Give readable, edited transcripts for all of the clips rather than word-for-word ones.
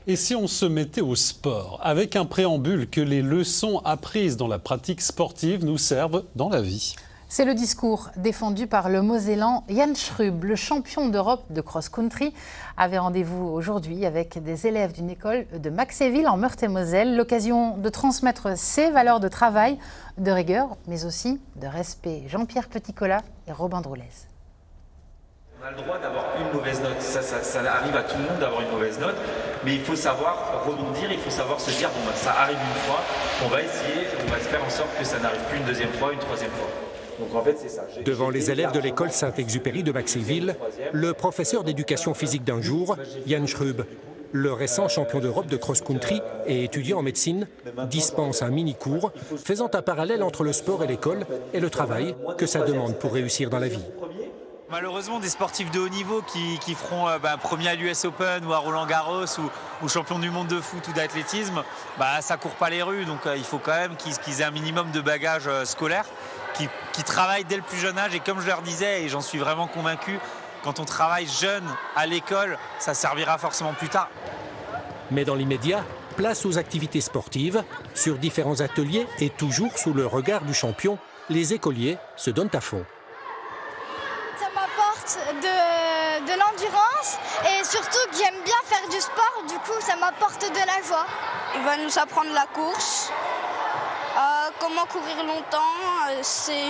Et si on se mettait au sport, avec un préambule que les leçons apprises dans la pratique sportive nous servent dans la vie? C'est le discours défendu par le Mosellan Jan Schrub. Le champion d'Europe de cross-country avait rendez-vous aujourd'hui avec des élèves d'une école de Maxéville en Meurthe-et-Moselle. L'occasion de transmettre ses valeurs de travail, de rigueur, mais aussi de respect. Jean-Pierre Petit-Colas et Robin Droulez. On a le droit d'avoir une mauvaise note, ça arrive à tout le monde d'avoir une mauvaise note, mais il faut savoir rebondir, il faut savoir se dire, bon, ça arrive une fois, on va essayer, on va faire en sorte que ça n'arrive plus une deuxième fois, une troisième fois. Donc en fait, c'est ça. Devant les élèves de l'école Saint-Exupéry de Maxéville, le professeur d'éducation physique d'un jour, Jan Schrub, le récent champion d'Europe de cross-country et étudiant en médecine, dispense un mini-cours faisant un parallèle entre le sport et l'école et le travail que ça demande pour réussir dans la vie. Malheureusement, des sportifs de haut niveau qui feront premier à l'US Open ou à Roland-Garros ou champion du monde de foot ou d'athlétisme, ça court pas les rues. Donc il faut quand même qu'ils aient un minimum de bagages scolaires, qui travaillent dès le plus jeune âge. Et comme je leur disais, et j'en suis vraiment convaincu, quand on travaille jeune à l'école, ça servira forcément plus tard. Mais dans l'immédiat, place aux activités sportives. Sur différents ateliers et toujours sous le regard du champion, les écoliers se donnent à fond. Ça m'apporte de l'endurance et surtout que j'aime bien faire du sport, du coup ça m'apporte de la joie. Il va nous apprendre la course, comment courir longtemps.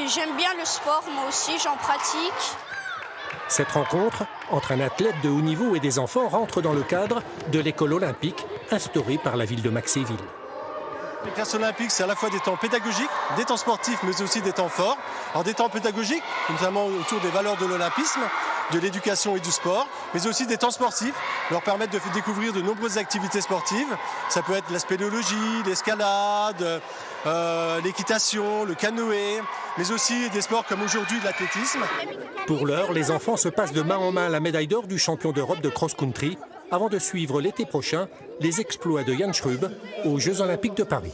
J'aime bien le sport, moi aussi j'en pratique. Cette rencontre entre un athlète de haut niveau et des enfants rentre dans le cadre de l'école olympique instaurée par la ville de Maxéville. Les classes olympiques, c'est à la fois des temps pédagogiques, des temps sportifs, mais aussi des temps forts. Alors des temps pédagogiques, notamment autour des valeurs de l'olympisme, de l'éducation et du sport, mais aussi des temps sportifs, leur permettre de découvrir de nombreuses activités sportives. Ça peut être la spéléologie, l'escalade, l'équitation, le canoë, mais aussi des sports comme aujourd'hui l'athlétisme. Pour l'heure, les enfants se passent de main en main la médaille d'or du champion d'Europe de cross-country avant de suivre l'été prochain les exploits de Jan Schrub aux Jeux Olympiques de Paris.